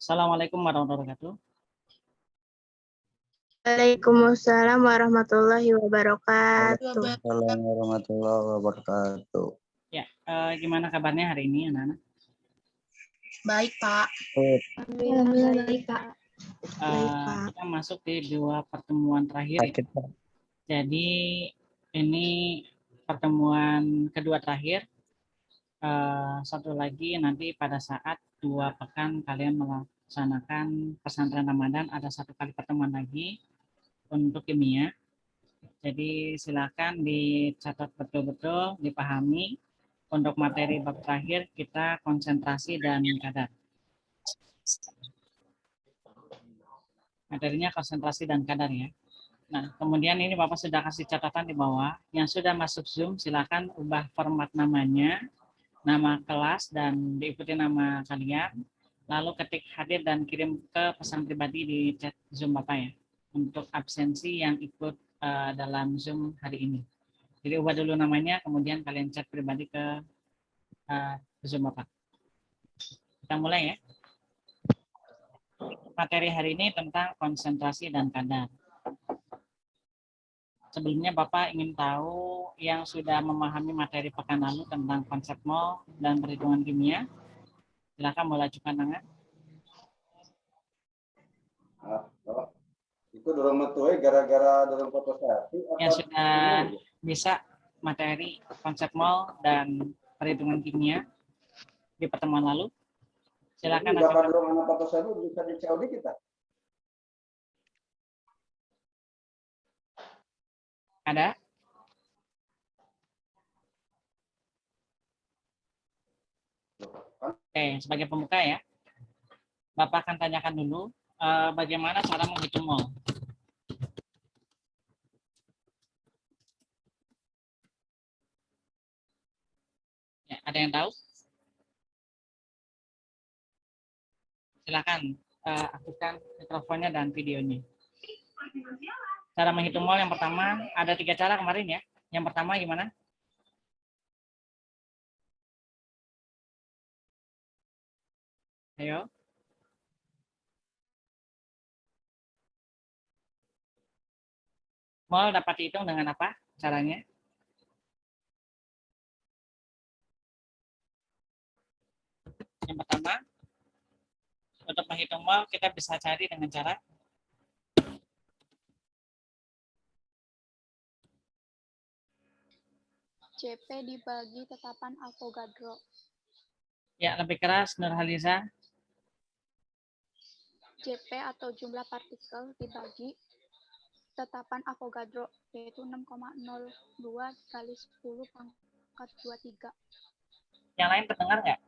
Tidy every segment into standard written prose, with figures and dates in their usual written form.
Assalamualaikum warahmatullahi wabarakatuh. Waalaikumsalam warahmatullahi wabarakatuh. Waalaikumsalam warahmatullahi wabarakatuh. Ya, gimana kabarnya hari ini anak-anak? Baik, Pak. Alhamdulillah baik, Pak. Kita masuk di 2 pertemuan terakhir. Sakit, Pak. Jadi ini pertemuan kedua terakhir. Satu lagi nanti pada saat 2 pekan kalian melaksanakan pesantren Ramadan, ada 1 kali pertemuan lagi untuk kimia. Jadi silakan dicatat betul-betul, dipahami. Untuk materi bab terakhir kita konsentrasi dan kadar. Materinya konsentrasi dan kadar ya. Nah, kemudian ini Bapak sudah kasih catatan di bawah. Yang sudah masuk Zoom silakan ubah format namanya, nama kelas dan diikuti nama kalian. Lalu ketik hadir dan kirim ke pesan pribadi di chat Zoom Bapak ya. Untuk absensi yang ikut dalam Zoom hari ini. Jadi ubah dulu namanya, kemudian kalian chat pribadi ke Zoom Bapak. Kita mulai ya. Materi hari ini tentang konsentrasi dan kadar. Sebelumnya Bapak ingin tahu yang sudah memahami materi pekan lalu tentang konsep mol dan perhitungan kimia. Silakan mulai ajukan tangan. Itu dorong metode gara-gara dorong fotosesi. Yang sudah bisa materi konsep mol dan perhitungan kimia di pertemuan lalu. Silakan ajukan. Dorong anak fotosesi bisa di COD kita. Ada? Oke, sebagai pembuka ya. Bapak akan tanyakan dulu bagaimana cara menghitung mol. Ya, ada yang tahu? Silakan aktifkan mikrofonnya dan videonya. Cara menghitung mol yang pertama, ada 3 cara kemarin ya. Yang pertama gimana? Ayo. Mol dapat dihitung dengan apa caranya? Yang pertama, untuk menghitung mol kita bisa cari dengan cara CP dibagi tetapan Avogadro. Ya, lebih keras Nurhaliza. CP atau jumlah partikel dibagi tetapan Avogadro, yaitu 6,02 kali 10 pangkat 23. Yang lain terdengar nggak?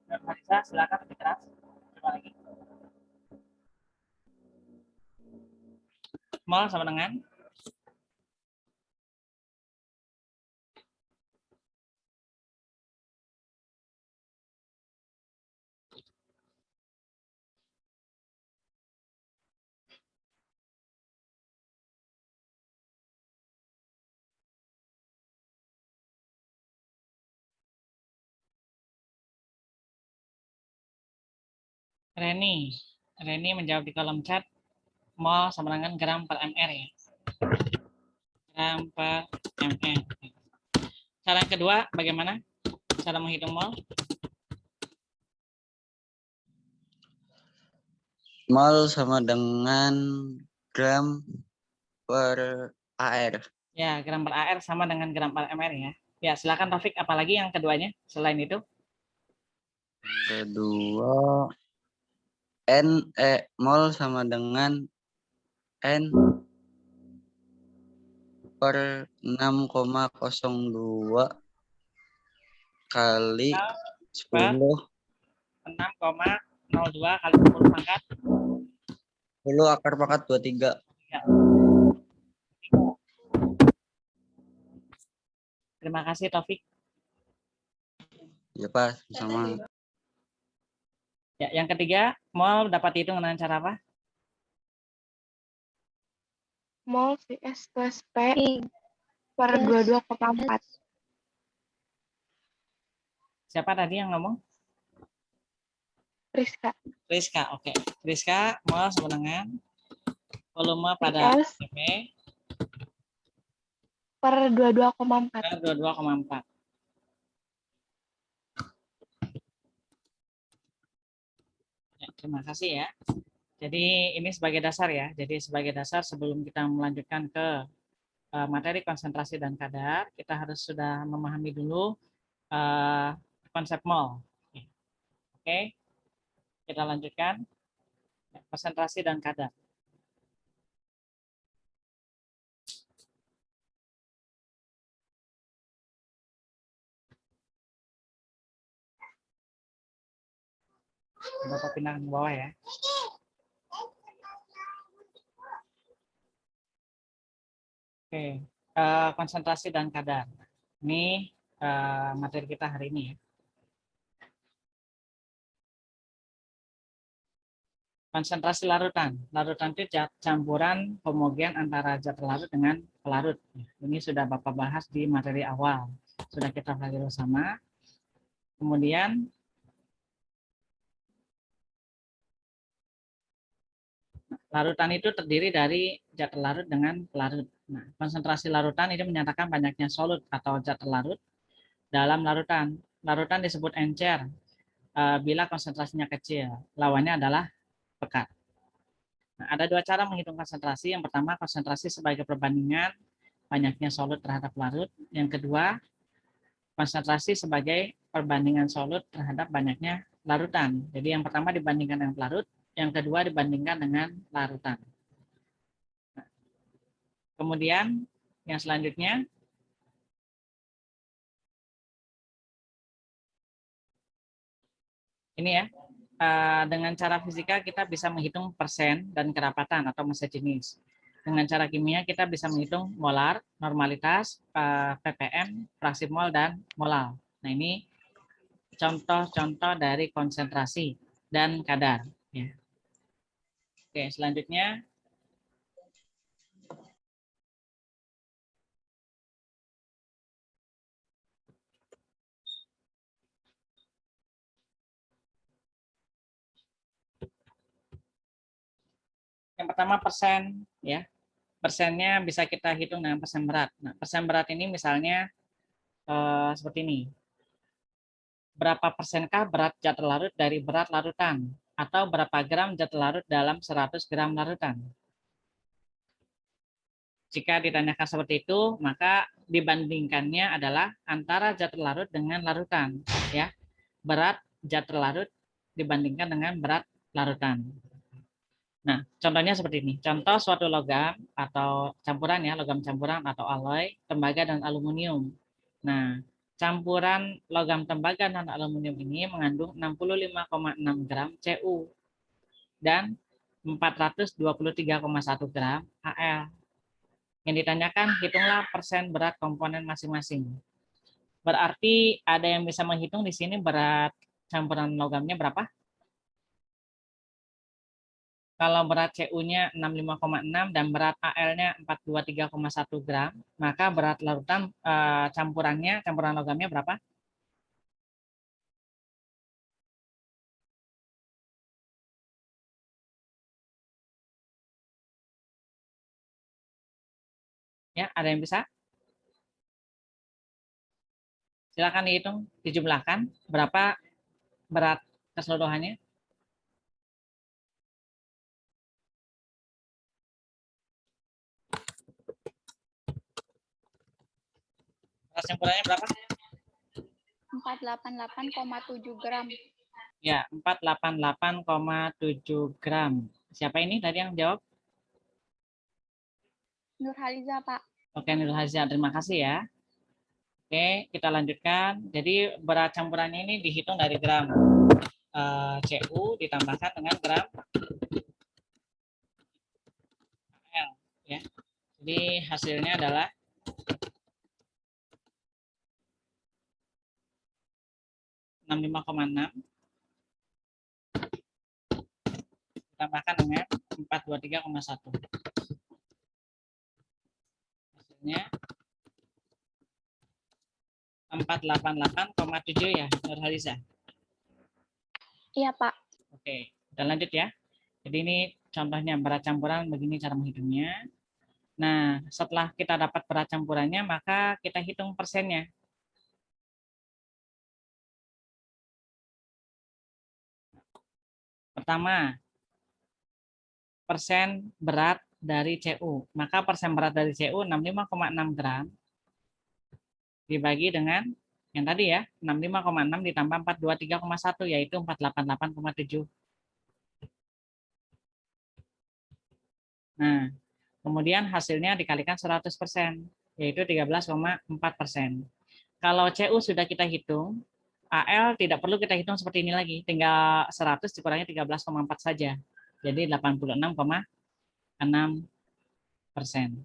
Nurhaliza, silakan lebih keras. Coba lagi. Mol sama dengan Reni menjawab di kolom chat, mol sama dengan gram per mr ya. Gram per mr. Cara yang kedua, bagaimana cara menghitung mol? Mol sama dengan gram per AR. Ya, gram per AR sama dengan gram per mr ya. Ya, silakan Taufik, apalagi yang keduanya selain itu? Kedua, mol sama dengan N per 6,02 kali 10. 6,02 kali 10 pangkat 10 akar pangkat 23. Ya. Terima kasih Taufik. Ya Pak, sama. Ya, yang ketiga, mol dapat dihitung dengan cara apa? Mol VS plus P per 22,4. Siapa tadi yang ngomong? Rizka. Rizka, oke. Rizka, mol sebenarnya volume pada PS CP per 22,4. 22,4. Ya, terima kasih ya. Jadi ini sebagai dasar ya. Jadi sebagai dasar sebelum kita melanjutkan ke materi konsentrasi dan kadar, kita harus sudah memahami dulu konsep mol. Oke, kita lanjutkan konsentrasi dan kadar. Bapak pindah ke bawah ya. Oke, konsentrasi dan kadar. Ini materi kita hari ini ya. Konsentrasi larutan. Larutan itu campuran homogen antara zat larut dengan pelarut. Ini sudah Bapak bahas di materi awal. Sudah kita pelajari bersama. Kemudian larutan itu terdiri dari zat larut dengan pelarut. Nah, konsentrasi larutan ini menyatakan banyaknya solut atau zat larut dalam larutan. Larutan disebut encer bila konsentrasinya kecil. Lawannya adalah pekat. Nah, ada dua cara menghitung konsentrasi. Yang pertama, konsentrasi sebagai perbandingan banyaknya solut terhadap larut. Yang kedua, konsentrasi sebagai perbandingan solut terhadap banyaknya larutan. Jadi yang pertama dibandingkan dengan pelarut, yang kedua dibandingkan dengan larutan. Nah, kemudian yang selanjutnya, ini ya, dengan cara fisika kita bisa menghitung persen dan kerapatan atau massa jenis. Dengan cara kimia kita bisa menghitung molar, normalitas, ppm, fraksi mol, dan molal. Nah ini contoh-contoh dari konsentrasi dan kadar. Ya. Oke, selanjutnya yang pertama persen, ya. Persennya bisa kita hitung dengan persen berat. Nah, persen berat ini misalnya seperti ini. Berapa persenkah berat zat larut dari berat larutan? Atau berapa gram zat larut dalam 100 gram larutan? Jika ditanyakan seperti itu, maka dibandingkannya adalah antara zat larut dengan larutan. Ya, berat zat larut dibandingkan dengan berat larutan. Nah, contohnya seperti ini. Contoh suatu logam atau campuran ya, logam campuran atau alloy, tembaga dan aluminium. Nah, campuran logam tembaga dan aluminium ini mengandung 65,6 gram Cu dan 423,1 gram Al. Yang ditanyakan, hitunglah persen berat komponen masing-masing. Berarti ada yang bisa menghitung di sini berat campuran logamnya berapa? Kalau berat Cu-nya 65,6 dan berat Al-nya 423,1 gram, maka berat larutan campuran logamnya berapa? Ya, ada yang bisa? Silakan dihitung, dijumlahkan berapa berat keseluruhannya. Berat campurannya berapa? 488,7 gram. Ya, 488,7 gram. Siapa ini tadi yang jawab? Nurhaliza, Pak. Oke, Nurhaliza, terima kasih ya. Oke, kita lanjutkan. Jadi berat campurannya ini dihitung dari gram Cu ditambahkan dengan gram Al. Ya. Jadi hasilnya adalah 65,6 ditambahkan dengan 423,1. Hasilnya 488,7 ya, Nurhaliza. Iya, Pak. Oke, kita lanjut ya. Jadi ini contohnya berat campuran, begini cara menghitungnya. Nah, setelah kita dapat berat campurannya, maka kita hitung persennya. Pertama, persen berat dari CU. Maka persen berat dari CU 65,6 gram dibagi dengan yang tadi ya, 65,6 ditambah 423,1 yaitu 488,7. Nah, kemudian hasilnya dikalikan 100%, yaitu 13,4%. Kalau CU sudah kita hitung, AL tidak perlu kita hitung seperti ini lagi, tinggal 100 dikurangi 13,4 saja. Jadi 86,6%.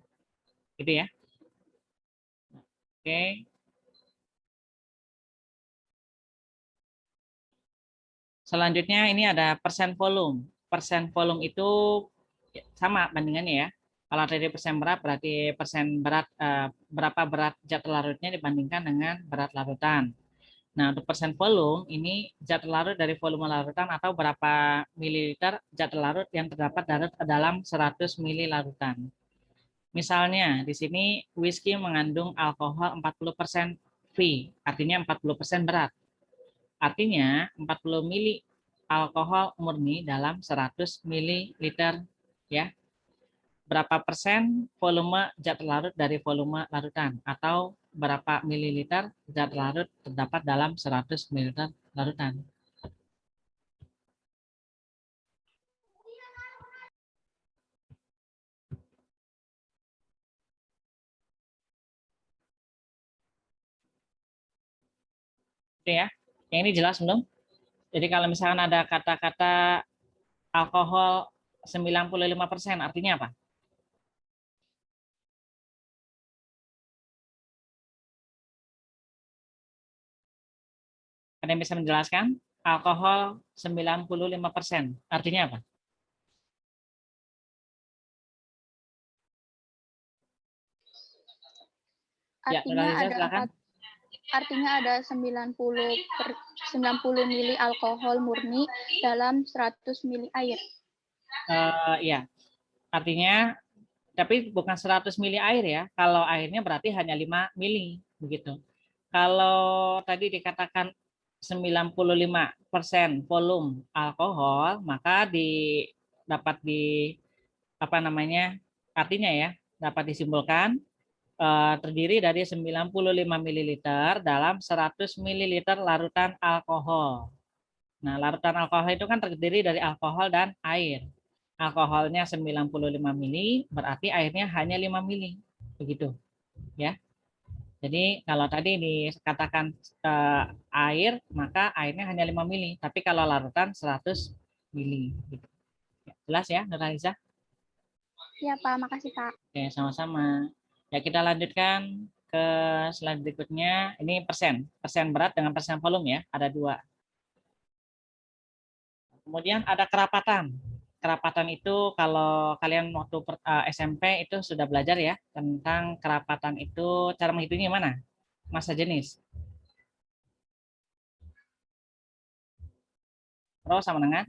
Gitu ya. Oke. Selanjutnya ini ada persen volume. Persen volume itu sama bandingannya ya. Kalau tadi persen berat berarti persen berat berapa berat zat larutnya dibandingkan dengan berat larutan. Nah, untuk persen volume ini zat larut dari volume larutan atau berapa mililiter zat larut yang terdapat dalam 100 ml larutan. Misalnya di sini whisky mengandung alkohol 40% V, artinya 40% berat. Artinya 40 ml alkohol murni dalam 100 ml ya. Berapa persen volume zat larut dari volume larutan atau berapa mililiter zat larut terdapat dalam 100 ml larutan. Oke ya. Yang ini jelas belum? Jadi kalau misalkan ada kata-kata alkohol 95% artinya apa? Ada yang bisa menjelaskan? Alkohol 95% artinya apa? Ya, Artinya Nurhaliza, ada silakan. artinya ada 90 mili alkohol murni dalam 100 mili air. Ya, artinya tapi bukan 100 mili air ya. Kalau airnya berarti hanya 5 mili begitu. Kalau tadi dikatakan 95% volume alkohol, maka dapat di apa namanya? Artinya ya, dapat disimpulkan terdiri dari 95 ml dalam 100 ml larutan alkohol. Nah, larutan alkohol itu kan terdiri dari alkohol dan air. Alkoholnya 95 mili, berarti airnya hanya 5 mili. Begitu. Ya. Jadi kalau tadi dikatakan air, maka airnya hanya 5 mili. Tapi kalau larutan 100 mili. Gitu. Jelas ya, Nurhaliza? Ya, Pak. Makasih, Pak. Oke, sama-sama. Ya, kita lanjutkan ke slide berikutnya. Ini persen. Persen berat dengan persen volume ya. Ada 2. Kemudian ada kerapatan. Kerapatan itu kalau kalian waktu SMP itu sudah belajar ya tentang kerapatan itu cara menghitungnya mana? Massa jenis. Pro sama dengan?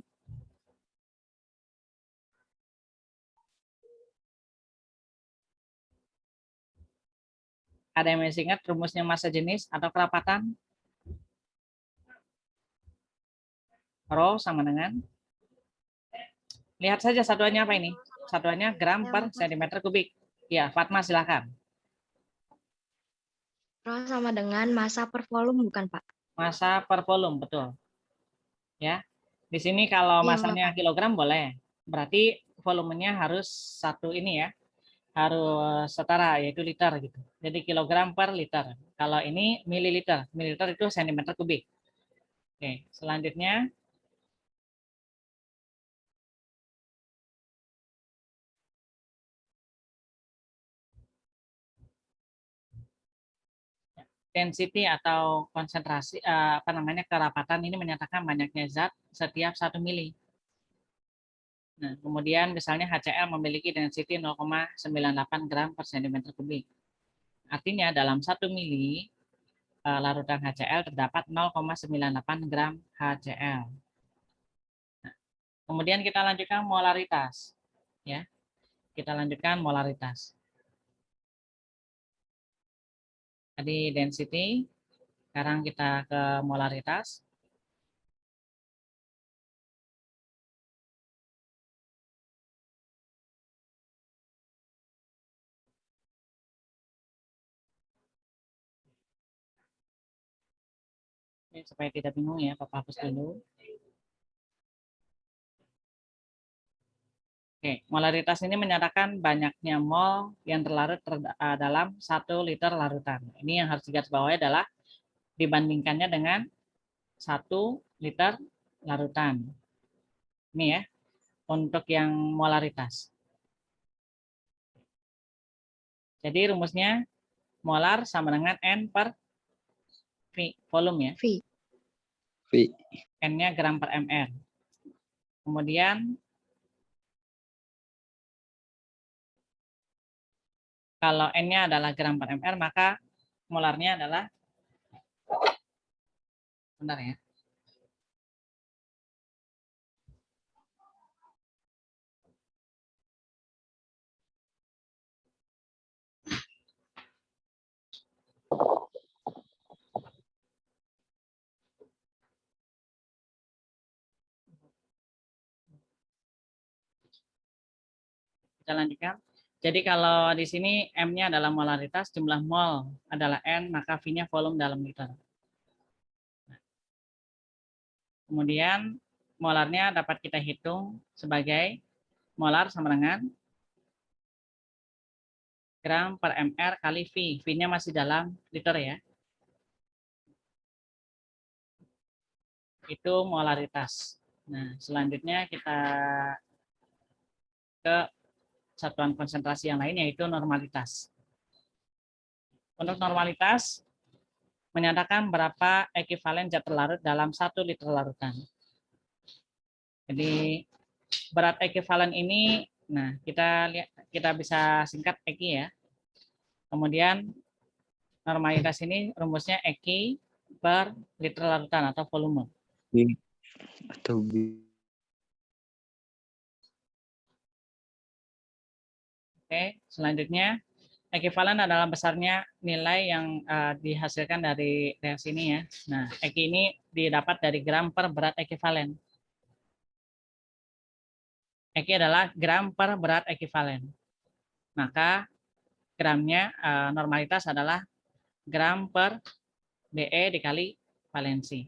Ada yang masih ingat rumusnya massa jenis atau kerapatan? Rho sama dengan? Lihat saja satuannya apa ini? Satuannya gram per sentimeter kubik. Ya, Fatma silakan. Rho sama dengan massa per volume bukan, Pak? Massa per volume, betul. Ya. Di sini kalau Iya, massanya Pak. kilogram boleh. Berarti volumenya harus satu ini ya. Harus setara yaitu liter gitu. Jadi kilogram per liter. Kalau ini mililiter. Mililiter itu sentimeter kubik. Oke, selanjutnya density atau konsentrasi apa namanya kerapatan ini menyatakan banyaknya zat setiap 1 mili. Nah, kemudian misalnya HCl memiliki density 0,98 gram per sentimeter kubik. Artinya dalam 1 mili larutan HCl terdapat 0,98 gram HCl. Nah, Kemudian kita lanjutkan molaritas. Ya, kita lanjutkan molaritas. Tadi density, sekarang kita ke molaritas. Oke, supaya tidak bingung ya, Bapak hapus dulu. Oke, molaritas ini menyatakan banyaknya mol yang terlarut dalam 1 liter larutan. Ini yang harus digarisbawahi adalah dibandingkannya dengan 1 liter larutan. Ini ya, untuk yang molaritas. Jadi rumusnya molar sama dengan N per V, volume ya. V. V. N-nya gram per ml. Kemudian kalau N-nya adalah gram per ml, maka molarnya adalah, bentar ya. Kita lanjutkan. Jadi kalau di sini M-nya adalah molaritas, jumlah mol adalah N, maka V-nya volume dalam liter. Kemudian molarnya dapat kita hitung sebagai molar sama dengan gram per ml kali V. V-nya masih dalam liter ya. Itu molaritas. Nah, selanjutnya kita ke satuan konsentrasi yang lain, yaitu normalitas. Untuk normalitas, menyatakan berapa ekivalen zat terlarut dalam 1 liter larutan. Jadi berat ekivalen ini, nah kita bisa singkat EKI ya. Kemudian normalitas ini rumusnya EKI per liter larutan atau volume. B. Atau B. Oke, selanjutnya ekivalen adalah besarnya nilai yang dihasilkan dari reaksi ini ya. Nah, EKI ini didapat dari gram per berat ekivalen. EKI adalah gram per berat ekivalen. Maka gramnya normalitas adalah gram per DE dikali valensi.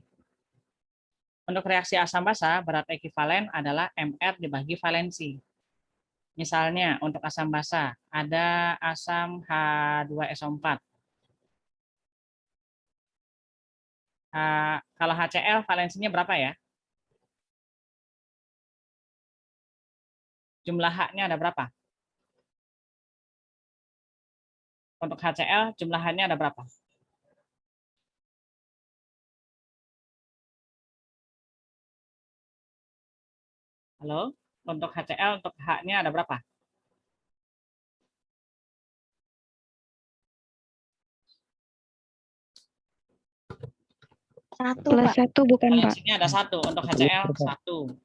Untuk reaksi asam basa, berat ekivalen adalah MR dibagi valensi. Misalnya untuk asam basa, ada asam H2SO4. Kalau HCl valensinya berapa ya? Jumlah H-nya ada berapa? Untuk HCl jumlah H-nya ada berapa? Halo? Untuk HCl, untuk H-nya ada berapa? Satu, Plus Pak. 1 bukan, Pak. Valensinya ada 1, untuk HCl 1.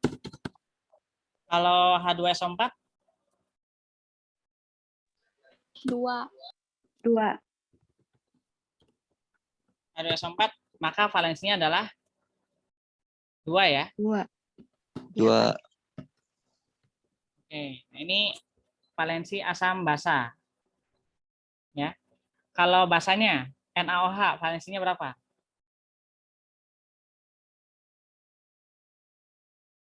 Kalau H2SO4? 2. 2. H2SO4, maka valensinya adalah 2 ya. 2. 2. Oke, nah ini valensi asam basa. Ya. Kalau basanya NaOH valensinya berapa?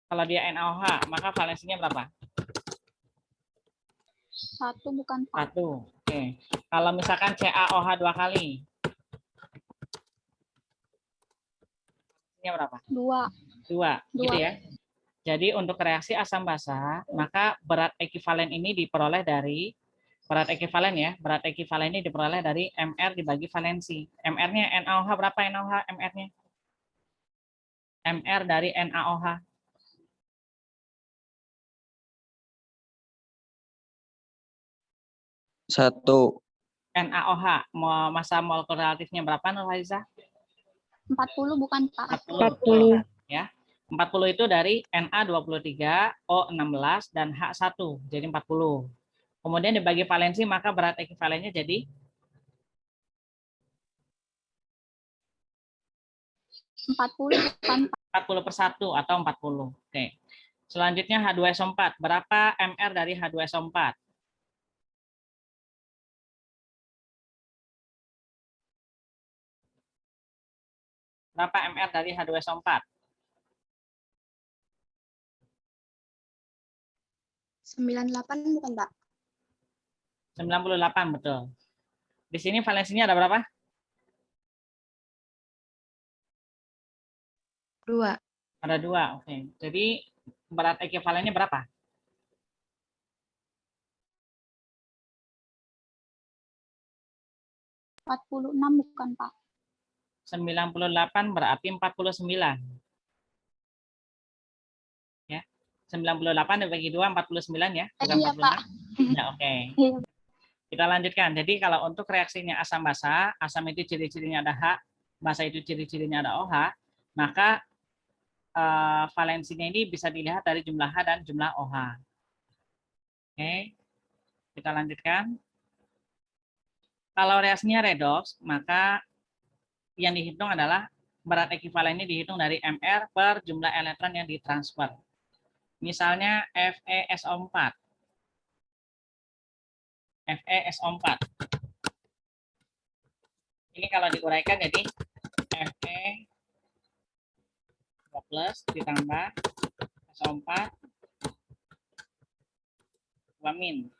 Kalau dia NaOH, maka valensinya berapa? 1 bukan, Pak. 1. Oke. Kalau misalkan CaOH 2 kali. Valensinya berapa? 2. 2, gitu ya. Jadi untuk reaksi asam basa, maka berat ekivalen ini diperoleh dari berat ekivalen ya. Berat ekivalen ini diperoleh dari MR dibagi valensi. MR-nya NaOH berapa NaOH MR-nya? MR dari NaOH. Satu. NaOH, massa molekul relatifnya berapa, Nurhaliza? 40 bukan, Pak. 40. 40. Ya. 40 itu dari Na23, O16, dan H1, jadi 40. Kemudian dibagi valensi, maka berat ekivalennya jadi 40 bukan 40/1 atau 40. Oke. Selanjutnya H2SO4. Berapa MR dari H2SO4? Berapa MR dari H2SO4? 98 bukan, Pak? 98, betul. Di sini valensinya ada berapa? 2. Ada 2. Oke. Jadi berat ekivalennya berapa? 46 bukan, Pak? 98 berarti 49. Ya. 98 dibagi 2, 49 ya. Bukan Iya, 46. Pak. Ya, oke. Kita lanjutkan. Jadi kalau untuk reaksinya asam basa, asam itu ciri-cirinya ada H, basa itu ciri-cirinya ada OH, maka valensinya ini bisa dilihat dari jumlah H dan jumlah OH. Oke. Kita lanjutkan. Kalau reaksinya redoks, maka yang dihitung adalah berat ekivalennya dihitung dari MR per jumlah elektron yang ditransfer. Misalnya FeSO4. FeSO4. Ini kalau diuraikan jadi Fe 2 plus ditambah SO4 2 min.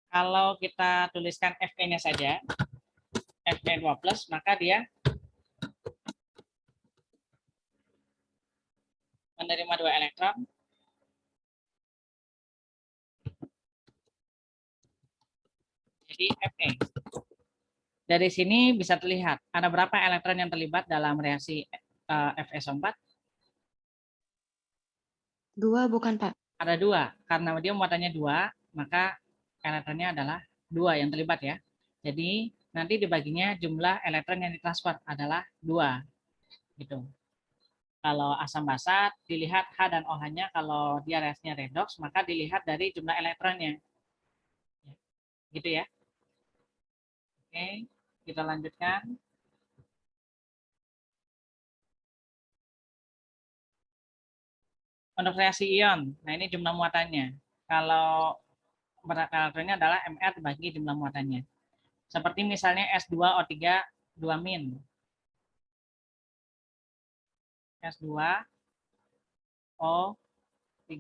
Kalau kita tuliskan Fe-nya saja, Fe 2 plus, maka dia menerima 2 elektron. Jadi Fe. Dari sini bisa terlihat ada berapa elektron yang terlibat dalam reaksi FeSO4? 2 bukan, Pak? Ada 2. Karena dia muatannya 2, maka elektronnya adalah 2 yang terlibat ya. Jadi nanti dibaginya jumlah elektron yang ditransfer adalah 2. Gitu. Kalau asam basa dilihat H dan OH-nya, kalau dia reaksinya redoks maka dilihat dari jumlah elektronnya. Gitu ya. Oke, kita lanjutkan. Untuk reaksi ion, nah ini jumlah muatannya. Kalau berat elektronnya adalah MR dibagi jumlah muatannya. Seperti misalnya S2O3 2 min. S2O3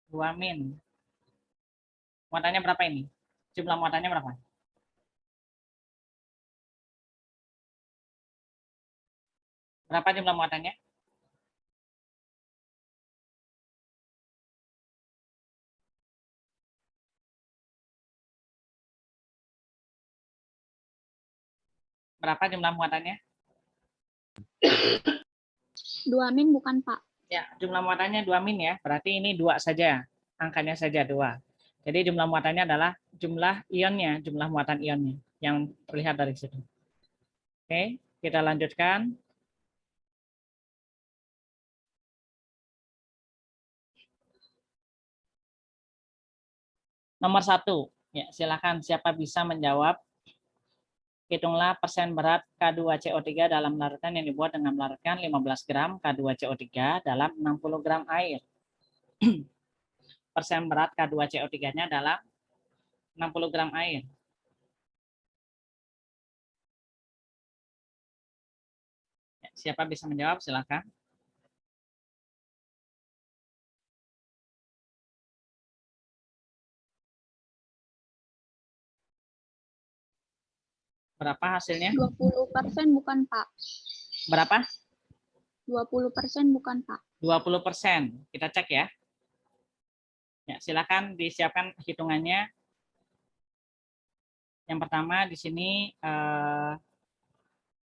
2 min. Muatannya berapa ini? Jumlah muatannya berapa? Berapa jumlah muatannya? Berapa jumlah muatannya? 2 min bukan, Pak? Ya, jumlah muatannya 2 min ya. Berarti ini 2 saja. Angkanya saja 2. Jadi jumlah muatannya adalah jumlah ionnya, jumlah muatan ionnya yang terlihat dari situ. Oke, kita lanjutkan. Nomor 1. Ya, silakan siapa bisa menjawab. Hitunglah persen berat K2CO3 dalam larutan yang dibuat dengan melarutkan 15 gram K2CO3 dalam 60 gram air. Persen berat K2CO3-nya dalam 60 gram air. Ya, siapa bisa menjawab, silakan. Berapa hasilnya? 20% bukan, Pak? Berapa? 20% bukan, Pak? 20%. Kita cek ya. Ya, silakan disiapkan hitungannya. Yang pertama di sini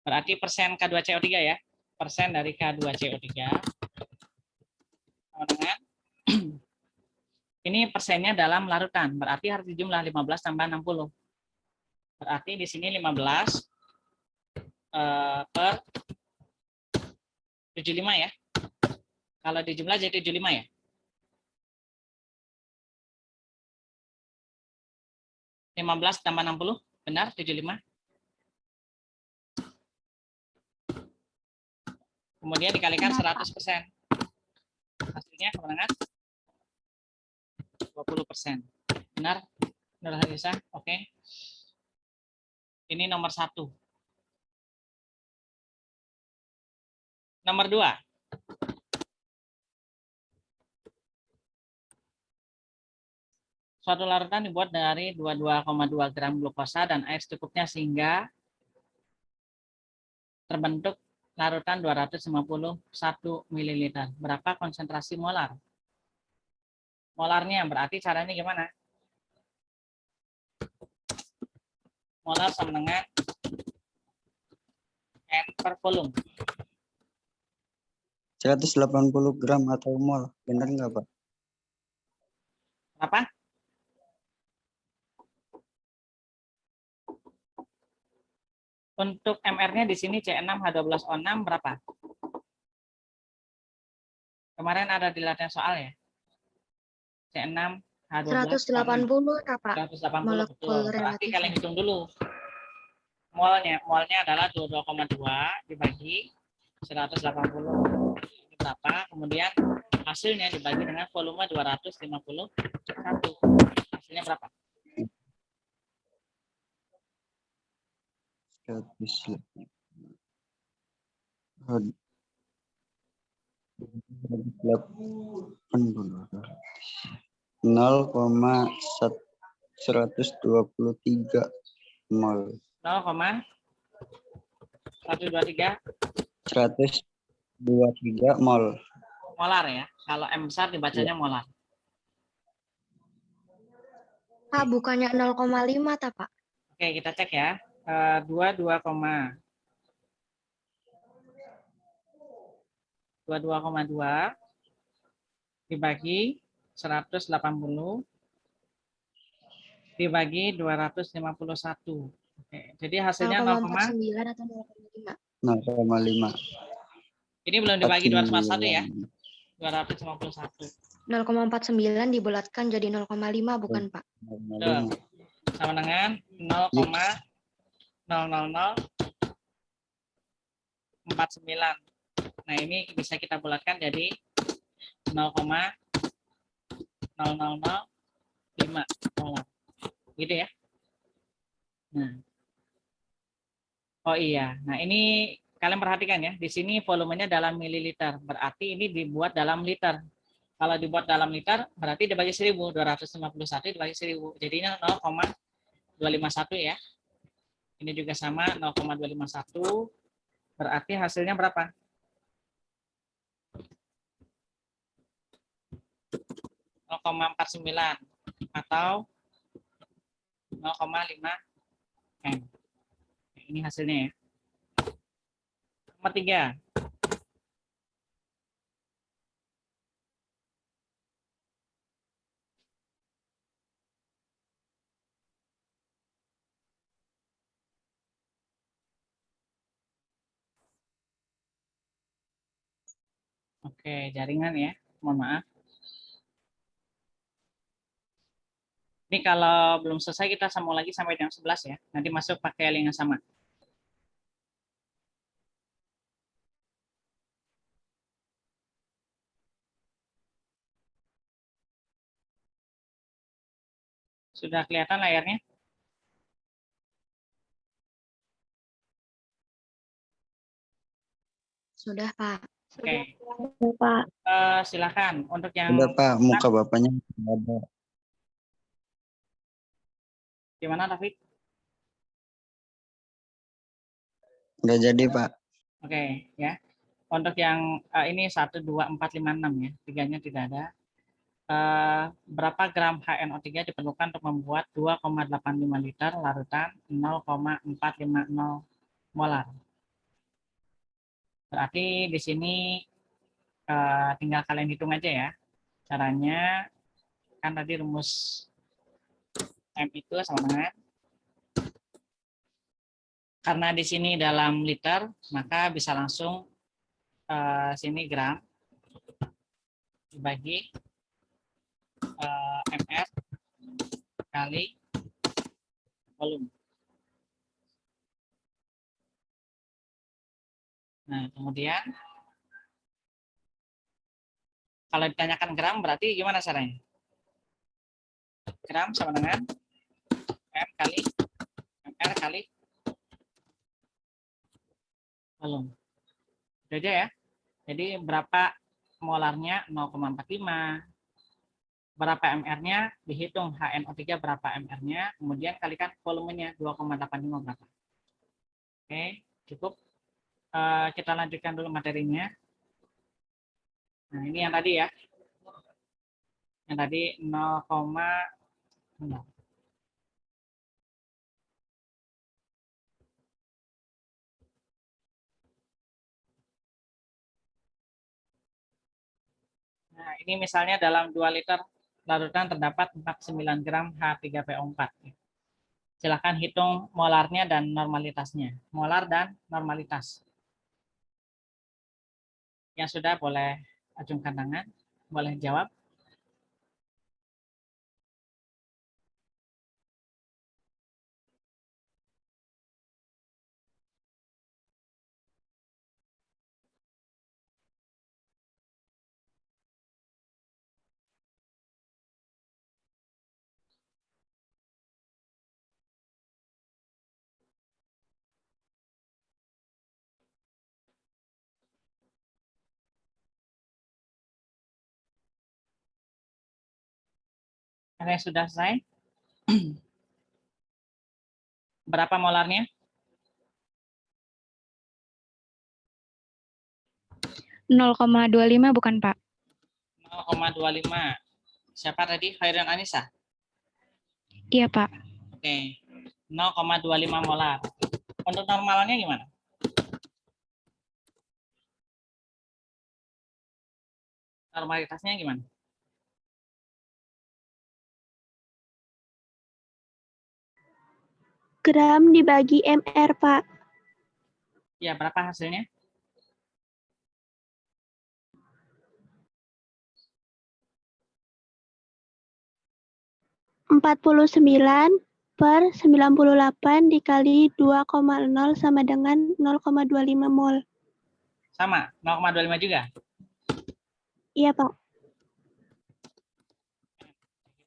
berarti persen K2CO3 ya. Persen dari K2CO3. Sama dengan ini persennya dalam larutan. Berarti harus dijumlah 15 tambah 60. Berarti di sini 15 per 75 ya. Kalau dijumlah jadi 75 ya. Lima belas tambah 60, benar 75. Kemudian dikalikan 100%. Hasilnya kemenangan 20%. Benar? Nur Harisa? Oke. Ini nomor 1. Nomor 2. Suatu larutan dibuat dari 22,2 gram glukosa dan air secukupnya sehingga terbentuk larutan 251 ml. Berapa konsentrasi molar? Molarnya berarti caranya gimana? Molar sama dengan N per volume. 180 gram atau mol. Benar nggak, Pak? Apa? Untuk MR-nya di sini C6H12O6 berapa? Kemarin ada di latihan soal ya. C6H12O6. 180 Pak. 180 betul. Molekul Berarti relatif. kalian hitung dulu. Molnya adalah 22,2 dibagi 180. Ini berapa? Kemudian hasilnya dibagi dengan volume 251. Hasilnya berapa? 0,123 mol. 0,123 123 mol. molar ya. Kalau M besar dibacanya molar. Pak, bukannya 0,5 tak, Pak? Oke, kita cek ya. 22,2 dibagi 180 dibagi 251. Oke, jadi hasilnya 0,49 atau 0,5? 0,5. Ini belum dibagi 251 ya. 251. 0,49 dibulatkan jadi 0,5 bukan, Pak? Betul. Sama dengan 0,00049. Nah, ini bisa kita bulatkan jadi 0,0005 molar. Gitu ya. Nah. Oh iya. Nah, ini kalian perhatikan ya. Di sini volumenya dalam mililiter. Berarti ini dibuat dalam liter. Kalau dibuat dalam liter berarti dibagi 1000. 251 dibagi 1000. Jadinya 0,251 ya. Ini juga sama 0,251. Berarti hasilnya berapa? 0,49 atau 0,5 M. Ini hasilnya ya. Nomor 3. Oke, jaringan ya. Mohon maaf. Ini kalau belum selesai kita sambung lagi sampai jam 11 ya. Nanti masuk pakai link yang sama. Sudah kelihatan layarnya? Sudah, Pak. Oke. Pak. Silakan untuk yang Udah, Pak, muka bapaknya nggak ada. gimana, Taufik? Nggak jadi, Pak. Oke, ya. Untuk yang ini 1, 2, 4, 5, 6 ya. Tiganya tidak ada. Berapa gram HNO3 diperlukan untuk membuat 2,85 liter larutan 0,450 molar. Berarti di sini tinggal kalian hitung aja ya. Caranya kan tadi rumus M itu sama dengan karena di sini dalam liter, maka bisa langsung sini gram dibagi mr kali volume. Nah, kemudian kalau ditanyakan gram berarti gimana caranya? Gram sama dengan m kali mr kali volume. Itu aja ya. Jadi berapa molarnya 0,45, berapa mr-nya, dihitung HNO3 berapa mr-nya, kemudian kalikan volumenya 2,85 berapa. Oke, cukup. Kita lanjutkan dulu materinya. Nah, ini yang tadi ya. Yang tadi 0,0. Nah, ini misalnya dalam 2 liter larutan terdapat 49 gram H3PO4. Silakan hitung molarnya dan normalitasnya. Molar dan normalitas. Yang sudah boleh acungkan tangan, boleh jawab. Ada yang sudah selesai? Berapa molarnya? 0,25 bukan, Pak? 0,25. Siapa tadi? Khairan Anissa? Iya, Pak. Oke. 0,25 molar. Untuk normalnya gimana? Normalitasnya gimana? Gram dibagi MR, Pak. Ya, berapa hasilnya? (49/98) dikali 2,0 sama dengan 0,25 mol. Sama, 0,25 juga? Iya, Pak.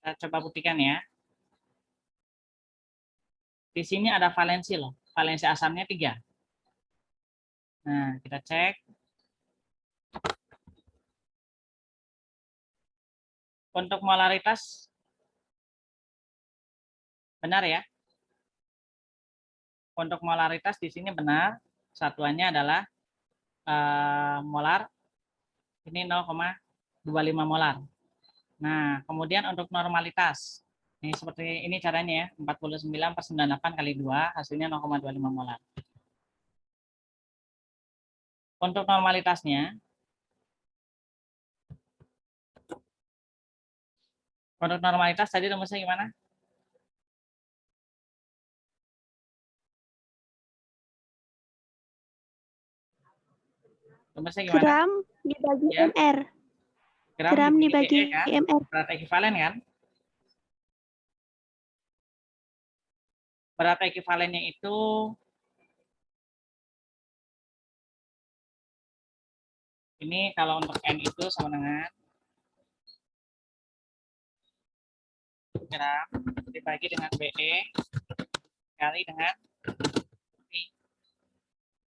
Kita coba buktikan ya. Di sini ada valensi loh. Valensi asamnya 3. Nah, kita cek. Untuk molaritas, benar ya? Untuk molaritas di sini benar. Satuannya adalah molar. Ini 0,25 molar. Nah, kemudian untuk normalitas. Ini seperti ini caranya ya. 49/98 kali 2, hasilnya 0,25 molar. Untuk normalitasnya, untuk normalitas tadi rumusnya gimana? Rumusnya gimana? Gram dibagi Ya. MR. Gram dibagi kan? MR. Berat ekivalen kan? Berat ekivalennya itu ini kalau untuk N itu sama dengan gram dibagi dengan BE kali dengan